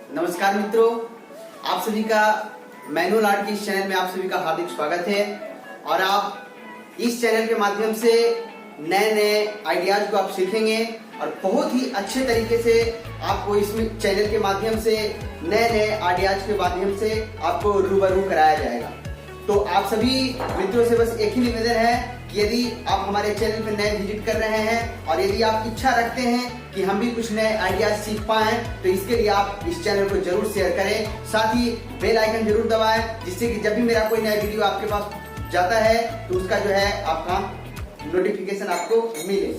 नमस्कार मित्रों, आप सभी का मैनुअल आर्ट के इस चैनल में आप सभी का हार्दिक स्वागत है। और आप इस चैनल के माध्यम से नए नए आइडियाज को आप सीखेंगे और बहुत ही अच्छे तरीके से आपको इस चैनल के माध्यम से नए नए आइडियाज के माध्यम से आपको रूबरू कराया जाएगा। तो आप सभी मित्रों से बस एक ही निवेदन है कि यदि आप हमारे चैनल पर नए विजिट कर रहे हैं और यदि आप इच्छा रखते हैं कि हम भी कुछ नए आइडियाज सीख पाएं, तो इसके लिए आप इस चैनल को जरूर शेयर करें, साथ ही बेल आइकन जरूर दबाएं, जिससे कि जब भी मेरा कोई नया वीडियो आपके पास जाता है तो उसका जो है आपका नोटिफिकेशन आपको मिले।